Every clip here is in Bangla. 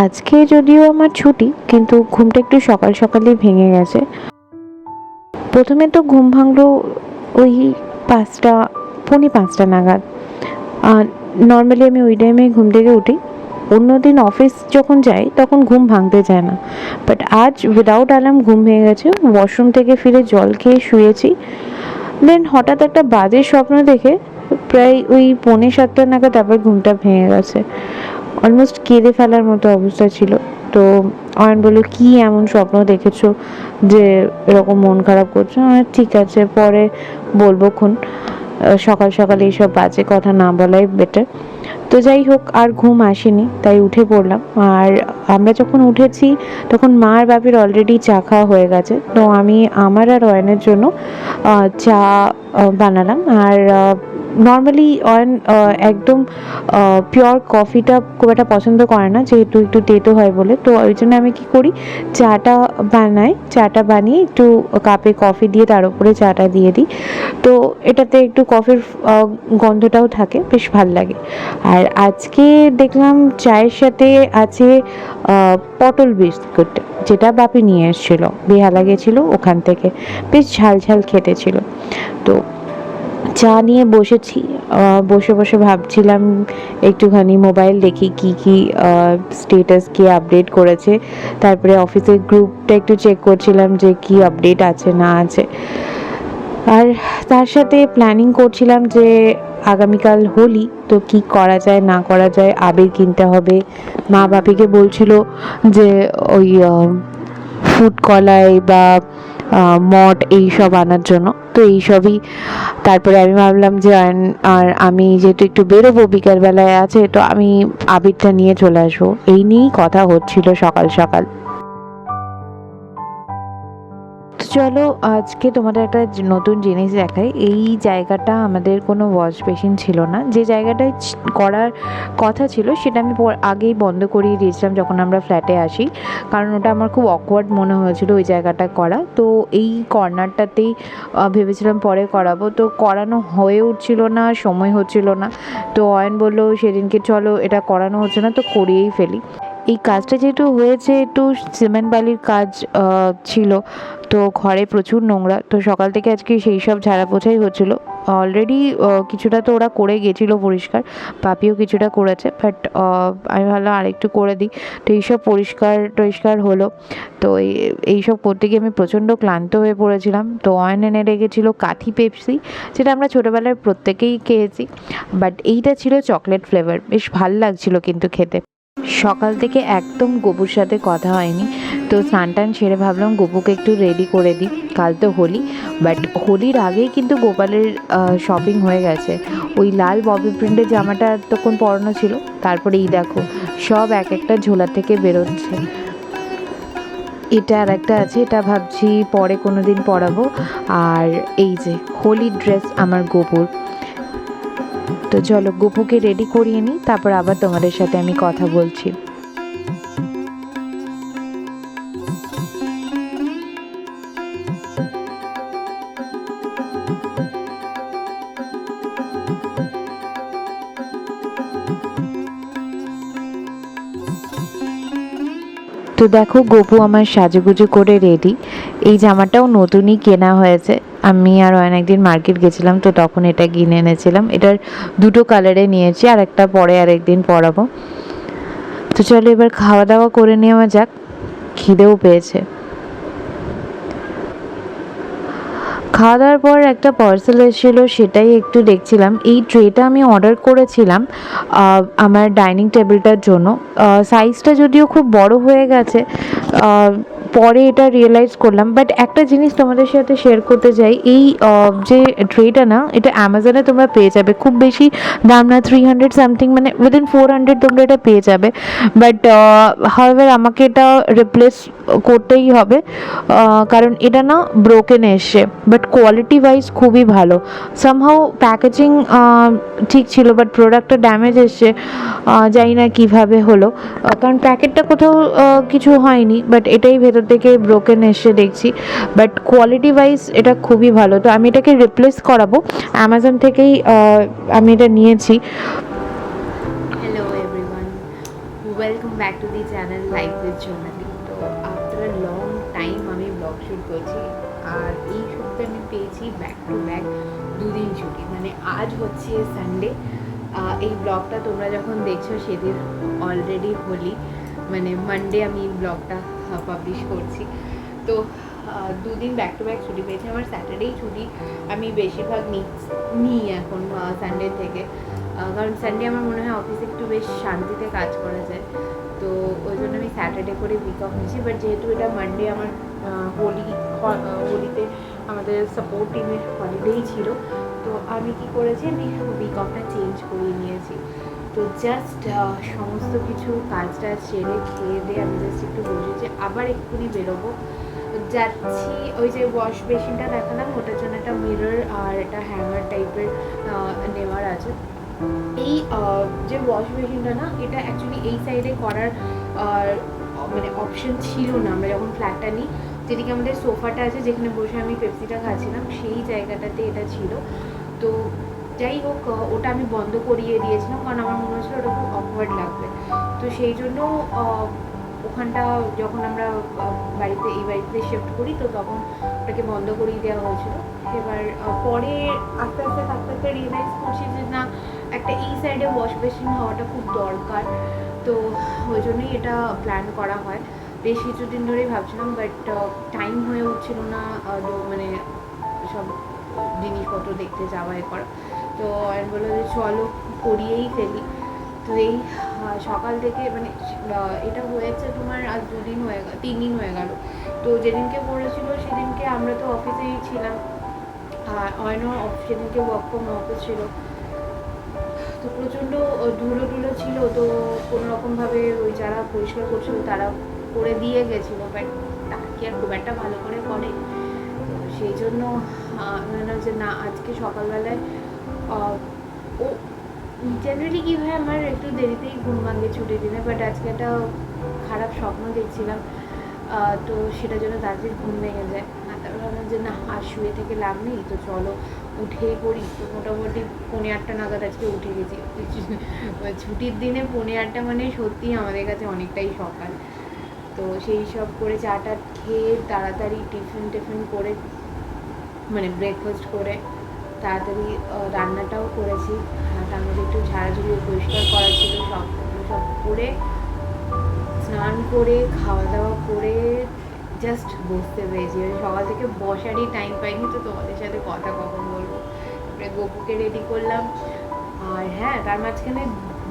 আজকে যদিও আমার ছুটি, কিন্তু ঘুমটা একটু সকাল সকালই ভেঙে গেছে। প্রথমে তো ঘুম ভাঙলো ওই ৫টা, পৌনে ৫টা নাগাদ। নর্মালি আমি ওই টাইমে ঘুম থেকে উঠি। অন্যদিন অফিস যখন যাই তখন ঘুম ভাঙতে চায় না, বাট আজ উইদাউট অ্যালার্ম ঘুম ভেঙে গেছে। ওয়াশরুম থেকে ফিরে জল খেয়ে শুয়েছি। দেন হঠাৎ একটা বাজে স্বপ্ন দেখে প্রায় ওই পৌনে ৭টা নাগাদ আবার ঘুমটা ভেঙে গেছে। অলমোস্ট কেঁদে ফেলার মতো অবস্থা ছিল। তো অয়ন বলল, কি এমন স্বপ্ন দেখেছো যে এরকম মন খারাপ করছো? ঠিক আছে, পরে বলবো খন। সকাল সকাল এইসব বাজে কথা না বলাই বেটার। তো যাই হোক, আর ঘুম আসেনি, তাই উঠে পড়লাম। আর আমরা যখন উঠেছি তখন মা আর বাপির অলরেডি চা খাওয়া হয়ে গেছে। তো আমি আমার আর অয়নের জন্য চা বানালাম। আর নর্মালি অয়ন একদম পিওর কফিটা খুব একটা পছন্দ করে না, যেহেতু একটু তেতো হয় বলে। তো ওই জন্য আমি কি করি, চাটা বানিয়ে একটু কাপে কফি দিয়ে তার উপরে চাটা দিয়ে দিই। তো এটাতে একটু কফির গন্ধটাও থাকে, বেশ ভাল লাগে। আর আজকে দেখলাম চায়ের সাথে আছে পটল বিস্কুট, যেটা বাপি নিয়ে এসেছিল, বেহালা গেছিলো ওখান থেকে। বেশ ঝাল ঝাল খেতে ছিল। তো চা নিয়ে বসেছি। বসে বসে ভাবছিলাম একটুখানি মোবাইল দেখি কি কি স্টেটাস কি আপডেট করেছে। তারপরে অফিসের গ্রুপটা একটু চেক করছিলাম যে কি আপডেট আছে না আছে। আর তার সাথে প্ল্যানিং করছিলাম যে আগামীকাল হোলি, তো কি করা যায় না করা যায়। আবির কিনতে হবে। মা বাপিকে বলছিল যে ওই ফুড কলাই বা মট এইসব আনার জন্য। তো এইসবই। তারপরে আমি ভাবলাম যে আর আমি যেহেতু একটু বেরোবো বিকালবেলায় আছে, তো আমি আবিরটা নিয়ে চলে আসবো। এই নিয়েই কথা হচ্ছিল সকাল সকাল। চলো আজকে তোমাদের একটা নতুন জিনিস দেখাই। এই জায়গাটা আমাদের কোনো ওয়াশ বেসিন ছিল না। যে জায়গাটায় করার কথা ছিল সেটা আমি আগেই বন্ধ করিয়ে দিয়েছিলাম যখন আমরা ফ্ল্যাটে আসি, কারণ ওটা আমার খুব অকওয়ার্ড মনে হয়েছিল ওই জায়গাটা করা। তো এই কর্নারটাতেই ভেবেছিলাম পরে করাবো, তো করানো হয়ে উঠছিল না, সময় হচ্ছিল না। তো অয়ন বললো সেদিনকে, চলো এটা করানো হচ্ছে না তো করিয়েই ফেলি। এই কাজটা যেহেতু হয়েছে, একটু সিমেন্ট বালির কাজ ছিল, তো ঘরে প্রচুর নোংরা। তো সকাল থেকে আজকে সেই সব ঝাড়া পোছাই হচ্ছিল। অলরেডি কিছুটা তো ওরা করে গেছিলো পরিষ্কার, পাপিও কিছুটা করেছে, বাট আমি ভাবলাম আরেকটু করে দিই। তো এইসব টরিষ্কার হলো। তো এইসব করতে গিয়ে আমি প্রচণ্ড ক্লান্ত হয়ে পড়েছিলাম। তো অয়ন এনে রেখেছিলো কাঠি পেপসি, যেটা আমরা ছোটোবেলায় প্রত্যেকেই খেয়েছি, বাট এইটা ছিল চকলেট ফ্লেভার। বেশ ভাল লাগছিলো কিন্তু খেতে। সকাল থেকে একদম গপুর সাথে কথা হয়নি। তো স্নান টান সেরে ভাবলাম গপুকে একটু রেডি করে দিই, কাল তো হোলি। বাট হোলির আগেই কিন্তু গোপালের শপিং হয়ে গেছে। ওই লাল ববি প্রিন্টের জামাটা তখন পরানো ছিল, তারপরে এই দেখো সব এক একটা ঝোলা থেকে বেরোচ্ছে। এটা আর একটা আছে, এটা ভাবছি পরে কোনো দিন পরাবো। আর এই যে হোলির ড্রেস আমার গপুর। তো চলো গপুকে রেডি করিয়ে নিই, তারপর আবার তোমাদের সাথে আমি কথা বলছি। তো দেখো গপু আমার সাজুগুজু করে রেডি। এই জামাটাও নতুনই কেনা হয়েছে। আমি আর একদিন মার্কেট গেছিলাম, তো তখন এটা কিনে এনেছিলাম। এটার দুটো কালারে নিয়েছি, আর একটা পরে আরেকদিন পরাবো। তো চলো এবার খাওয়া দাওয়া করে নেওয়া যাক, খিদেও পেয়েছে। খাওয়া দাওয়ার পর একটা পার্সেল এসেছিলো, সেটাই একটু দেখছিলাম। এই ট্রেটা আমি অর্ডার করেছিলাম আমার ডাইনিং টেবিলটার জন্য। সাইজটা যদিও খুব বড় হয়ে গেছে, পরে এটা রিয়েলাইজ করলাম। বাট একটা জিনিস তোমাদের সাথে শেয়ার করতে চাই, এই যে ট্রেটা না, এটা অ্যামাজনে তোমরা পেয়ে যাবে, খুব বেশি দাম না, 300 সামথিং, মানে উইদিন 400 তোমরা এটা পেয়ে যাবে। বাট হাউএভার আমাকে এটা রিপ্লেস করতেই হবে, কারণ এটা না ব্রোকেন এসছে। বাট কোয়ালিটি ওয়াইজ খুবই ভালো। সামহাউ প্যাকেজিং ঠিক ছিল, বাট প্রোডাক্টটা ড্যামেজ এসছে। জানি না কীভাবে হলো, কারণ প্যাকেটটা কোথাও কিছু হয়নি, বাট এটাই ভেতর থেকে ব্রোকেন এসে দেখছি। বাট কোয়ালিটি ওয়াইজ এটা খুবই ভালো। তো আমি এটাকে রিপ্লেস করাবো, অ্যামাজন থেকেই আমি এটা নিয়েছি। Hello everyone, welcome back to the channel. ছুটি, মানে আজ হচ্ছে সানডে। এই ব্লগটা তোমরা যখন দেখছো সেদিন অলরেডি হোলি, মানে মানডে আমি ব্লগটা পাবলিশ করছি। তো দুদিন ব্যাক টু ব্যাক ছুটি পেয়েছি। আমার স্যাটারডেই ছুটি আমি বেশিরভাগ নিই এখন সানডে থেকে, কারণ সানডে আমার মনে হয় অফিসে একটু বেশ শান্তিতে কাজ করা যায়। তো ওই জন্য আমি স্যাটারডে করে উইক অফ নিয়েছি। বাট যেহেতু এটা মানডে আমার হোলিতে আমাদের সাপোর্ট টিমের হলিডেই ছিল, তো আমি কি করেছি, আমি উইক অফটা চেঞ্জ করে নিয়েছি। তো জাস্ট সমস্ত কিছু কাজ টাজ সেরে খেয়ে দিয়ে আমি জাস্ট একটু বসেছি, আবার এক্ষুনি বেরোবো। যাচ্ছি, ওই যে ওয়াশ বেসিনটা দেখালাম ওটার জন্য একটা মিরর আর একটা হ্যাঙ্গার টাইপের নেওয়ার আছে। এই যে ওয়াশ বেসিনটা না, এটা অ্যাকচুয়ালি এই সাইডে করার মানে অপশন ছিল না। আমরা যখন ফ্ল্যাটটা নিই, যেদিকে আমাদের সোফাটা আছে যেখানে বসে আমি পেপসিটা খাচ্ছিলাম, সেই জায়গাটাতে এটা ছিল। তো যাই হোক, ওটা আমি বন্ধ করিয়ে দিয়েছিলাম, কারণ আমার মনে হচ্ছিলো ওটা খুব অকওয়ার্ড লাগবে। তো সেই জন্য ওখানটা যখন আমরা এই বাড়িতে শিফট করি, তো তখন ওটাকে বন্ধ করিয়ে দেওয়া হয়েছিল। এবার পরে আস্তে আস্তে থাকতে থাকতে রিয়েলাইজ করছি যে না, একটা এই সাইডে ওয়াশ বেসিন হওয়াটা খুব দরকার। তো ওই জন্যই এটা প্ল্যান করা হয়। বেশ কিছুদিন ধরেই ভাবছিলাম, বাট টাইম হয়ে উঠছিল না, মানে সব জিনিসপত্র দেখতে যাওয়া করা। তো আমি বললো যে চলো করিয়েই ফেলি। তো এই সকাল থেকে মানে এটা হয়েছে তোমার আজ 3 দিন হয়ে গেল। তো যেদিনকে পড়েছিল সেদিনকে আমরা তো অফিসেই ছিলাম, আর অয়নও সেদিনকে ওয়ার্ক ফ্রম অফিস ছিল। তো প্রচণ্ড ধুলো ছিল, তো কোনোরকমভাবে ওই যারা পরিষ্কার করছিল তারা করে দিয়ে গেছিলো, বাট তার কি আর খুব একটা ভালো করে করে। তো সেই জন্য মনে হয় যে না, আজকে সকালবেলায় ও জেনারেলি কী হয়, আমার একটু দেরিতেই ঘুম ভাঙে ছুটির দিনে, বাট আজকে একটা খারাপ স্বপ্ন দেখছিলাম, তো সেটার জন্য তাড়াতাড়ি ঘুম ভেঙে যায়। তারপর ভাবলাম যে না, আর শুয়ে থেকে লাভ নেই, তো চলো উঠেই পড়ি। তো মোটামুটি 7:45 নাগাদ আজকে উঠে গেছি। ছুটির দিনে 7:45 মানে সত্যিই আমাদের কাছে অনেকটাই সকাল। তো সেই সব করে চাটা খেয়ে তাড়াতাড়ি টিফিন করে, মানে ব্রেকফাস্ট করে তাড়াতাড়ি রান্নাটাও করেছি। তার মধ্যে একটু ঝাড়াঝুড়ি পরিষ্কার করা ছিল, সব করে স্নান করে খাওয়া দাওয়া করে জাস্ট বসতে পেরেছি। সকাল থেকে বসারই টাইম পাইনি, তো তোমাদের সাথে কথা কখন বলবো। গপুকে রেডি করলাম, আর হ্যাঁ, তার মাঝখানে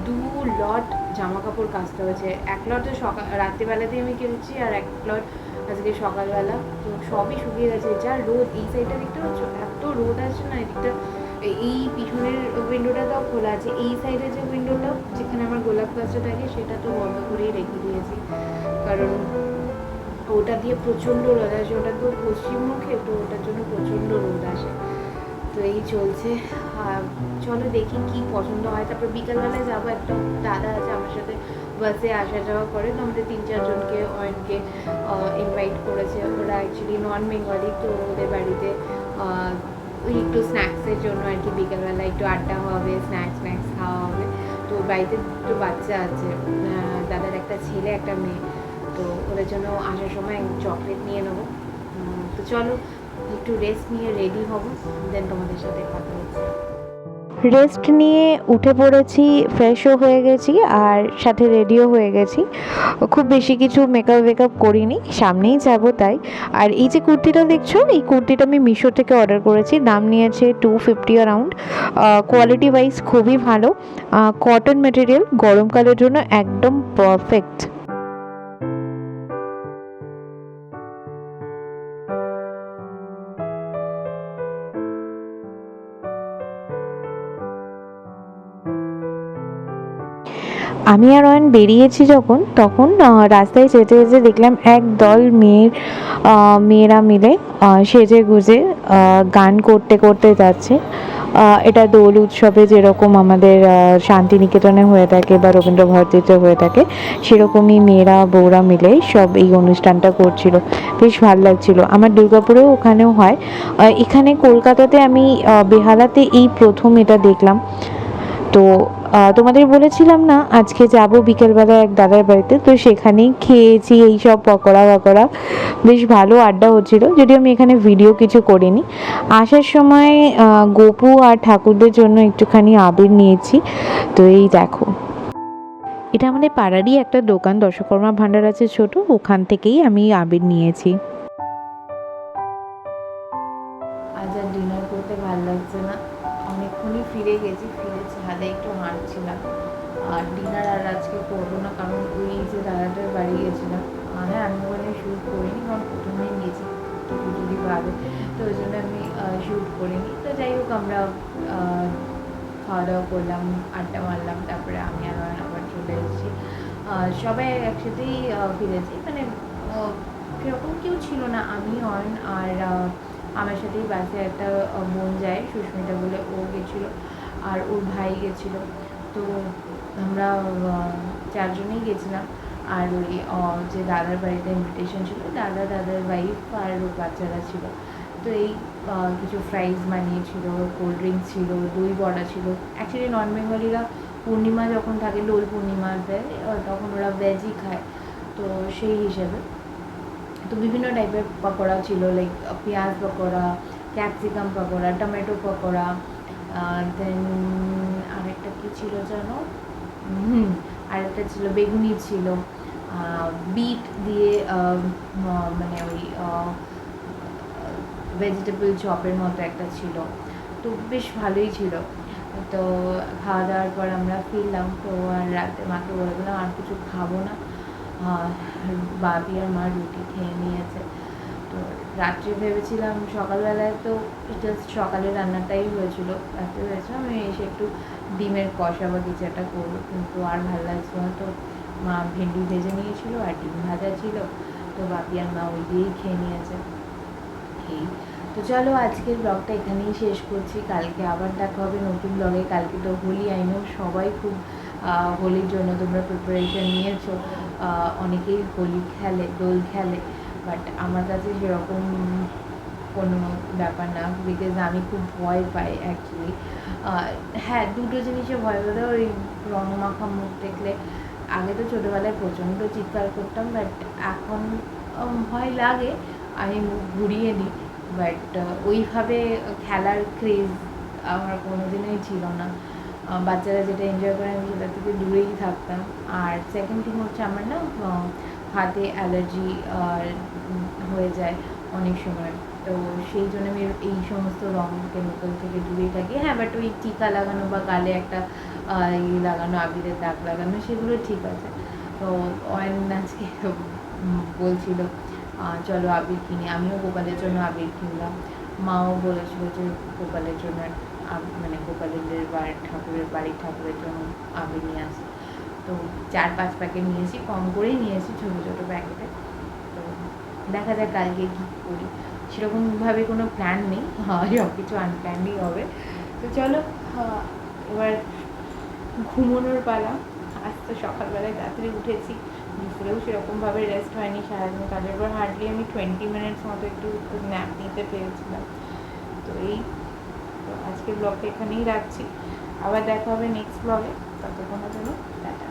2 লট জামা কাপড় কাচতে হয়েছে। 1 লট তো রাত্রিবেলাতেই আমি কেচেছি, আর 1 লট আজকে সকালবেলা। তো সবই শুকিয়ে গেছে। যা রোদ, এই সাইডটা দেখতে পাচ্ছ, এত রোদ আসছে না এদিকটা। এই পিছনের উইন্ডোটা তাও খোলা আছে, এই সাইডে যে উইন্ডোটা যেখানে আমার গোলাপ গাছটা থাকে সেটা তো বন্ধ করেই রেখে দিয়েছি, কারণ ওটা দিয়ে প্রচণ্ড রোদ আসে। ওটা তো পশ্চিম মুখে, তো ওটার জন্য প্রচণ্ড রোদ আসে। তো এই চলছে। চলো দেখি কি পছন্দ হয়। তারপর বিকালবেলায় যাবো, একটা দাদা আছে আমার সাথে বাসে আসা যাওয়া করে, তো আমাদের 3-4 জনকে অয়নকে ইনভাইট করেছে। ওরা অ্যাকচুয়ালি নন বেঙ্গলি, তো ওদের বাড়িতে ওই একটু স্ন্যাক্সের জন্য আর কি বিকেলবেলা একটু আড্ডা হবে, স্ন্যাক্স খাওয়া হবে। তো বাড়িতে দুটো বাচ্চা আছে, দাদার একটা ছেলে একটা মেয়ে, তো ওদের জন্য আসার সময় চকলেট নিয়ে নেবো। তো চলো একটু রেস্ট নিয়ে রেডি হবো, দেন তোমাদের সাথে কথা হচ্ছে। রেস্ট নিয়ে উঠে পড়েছি, ফ্রেশও হয়ে গেছি, আর সাথে রেডিও হয়ে গেছি। খুব বেশি কিছু মেকআপ করিনি, সামনেই যাব তাই। আর এই যে কুর্তিটা দেখছো, এই কুর্তিটা আমি মিশো থেকে অর্ডার করেছি, দাম নিয়েছে 250 অ্যারাউন্ড। কোয়ালিটি ওয়াইজ খুবই ভালো, কটন মেটেরিয়াল, গরমকালের জন্য একদম পারফেক্ট। আমি আর অয়ন বেরিয়েছি যখন, তখন রাস্তায় যেতে দেখলাম একদল মেয়েরা মিলে সেজে গুজে গান করতে যাচ্ছে। এটা দোল উৎসবে যেরকম আমাদের শান্তিনিকেতনে হয়ে থাকে বা রবীন্দ্রভারতীতে হয়ে থাকে, সেরকমই মেয়েরা বউরা মিলে সব এই অনুষ্ঠানটা করছিল। বেশ ভালো লাগছিল। আমার দুর্গাপুরেও ওখানেও হয়। এখানে কলকাতাতে আমি বেহালাতে এই প্রথম এটা দেখলাম। তো তোমাদের বলেছিলাম না আজকে যাব বিকেলবেলা এক দাদার বাড়িতে, তো সেখানেই খেয়েছি এই সব পকোড়া পকোড়া, বেশ ভালো আড্ডা হচ্ছিল, যদিও আমি এখানে ভিডিও কিছু করিনি। আসার সময় গোপু আর ঠাকুরদের জন্য একটুখানি আবির নিয়েছি। তো এই দেখো, এটা আমাদের পাড়ারই একটা দোকান, দশকর্মা ভাণ্ডার আছে ছোট, ওখান থেকেই আমি আবির নিয়েছি। আজ আর ডিনার করতে ভালো লাগছে না, অনেকক্ষণই ফিরে গেছি, ফিরে ছাদে একটু হাঁটছিলাম। আর ডিনার আর আজকে করবো না, কারণ ওই যে দাদাটার বাড়ি গেছিলাম। হ্যাঁ, আমি ওখানে শ্যুট করিনি, কারণ প্রথমেই গেছি কিছু যদি ভাবে, তো ওই জন্য আমি শ্যুট করিনি। তো যাই হোক, আমরা খাওয়া দাওয়া করলাম, আড্ডা মারলাম, তারপরে আমি আর অয়ন আবার চলে এসেছি। সবাই একসাথেই ফিরেছি, মানে সেরকম কেউ ছিল না, আমি অয়ন আর আমার সাথেই বাসে একটা বোন যায় সুস্মিতা বলে, ও গেছিলো আর ওর ভাই গেছিলো। তো আমরা চারজনেই গেছিলাম। আর ওই যে দাদার বাড়িতে ইনভিটেশন ছিল, দাদার ওয়াইফ আর ওর বাচ্চারা ছিল। তো এই কিছু ফ্রাইজ বানিয়েছিল, কোল্ড ড্রিঙ্কস ছিল, দই বড়া ছিল। অ্যাকচুয়ালি নন বেঙ্গলিরা পূর্ণিমা যখন থাকে, দোল পূর্ণিমাতে, তখন ওরা ভেজই খায়, তো সেই হিসেবে তো বিভিন্ন টাইপের পকোড়া ছিল, লাইক পেঁয়াজ পকোড়া, ক্যাপসিকাম পকোড়া, টমেটো পকোড়া, দেন আরেকটা কী ছিল জানো, আরেকটা ছিল বেগুনি ছিল, বিট দিয়ে মানে ওই ভেজিটেবল চপের মতো একটা ছিল, তো বেশ ভালোই ছিল। তো খাওয়া দাওয়ার পর আমরা ফিরলাম, তো আর রাতে মাকে বলে দিলাম আর কিছু খাবো না, বাপি আর মা রুটি খেয়ে নিয়েছে। তো রাত্রে ভেবেছিলাম সকালবেলায়, তো জাস্ট সকালে রান্নাটাই হয়েছিল, রাত্রে ভেবেছিলাম আমি এসে একটু ডিমের কষা বা কিছু একটা করবো, কিন্তু আর ভালো লাগছিল না। তো মা ভেন্ডি ভেজে নিয়েছিল আর ডিম ভাজা ছিল, তো বাপি আর মা ওই দিয়েই খেয়ে নিয়েছে। এই তো চলো, আজকের ব্লগটা এখানেই শেষ করছি, কালকে আবার দেখা হবে নতুন ব্লগে। কালকে তো হোলি, আইনো সবাই খুব হোলির জন্য তোমরা প্রিপারেশন নিয়েছো, অনেকেই হোলি খেলে, দোল খেলে, বাট আমার কাছে সেরকম কোনো ব্যাপার না, বিকজ আমি খুব ভয় পাই অ্যাকচুয়ালি। হ্যাঁ, দুটো জিনিসে ভয় পেতে, ওই রং মাখা মুখ দেখলে। আগে তো ছোটোবেলায় প্রচণ্ড চিৎকার করতাম, বাট এখন ভয় লাগে, আমি মুখ ঘুরিয়ে নিই, বাট ওইভাবে খেলার ক্রেজ আমার কোনো দিনই ছিল না। বাচ্চারা যেটা এনজয় করে আমি সেটা থেকে দূরেই থাকতাম। আর সেকেন্ড থিং হচ্ছে, আমার না হাতে অ্যালার্জি হয়ে যায় অনেক সময়, তো সেই জন্য আমি এই সমস্ত রং কেমিক্যাল থেকে দূরেই থাকি। হ্যাঁ, বাট ওই টিকা লাগানো বা গালে একটা লাগানো, আবিরের দাগ লাগানো, সেগুলো ঠিক আছে। তো অয়ন আজকে বলছিল চলো আবির কিনি, আমিও গোপালের জন্য আবির কিনলাম। মাও বলেছিল যে গোপালের জন্য, মানে গোপালের ঠাকুরের বাড়ির ঠাকুরের জন্য আবির নিয়ে আসি। তো 4-5 প্যাকেট নিয়েছি, কম করেই নিয়েছি, ছোটো ছোটো প্যাকেটে। তো দেখা যাক কালকে কী করি, সেরকমভাবে কোনো প্ল্যান নেই, সব কিছু আনপ্ল্যান্ডই হবে। তো চলো, এবার ঘুমোনোর পালা। আজ তো সকালবেলায় রাত্রে উঠেছি, দুপুরেও সেরকমভাবে রেস্ট হয়নি, সারাদিন কাজের পর হার্ডলি আমি 20 মিনিটস মতো একটু ন্যাপ নিতে পেরেছিলাম। তো এই তো আজকের ব্লগটা এখানেই রাখছি, আবার দেখা হবে নেক্সট ব্লগে, ততক্ষণের জন্য টাটা।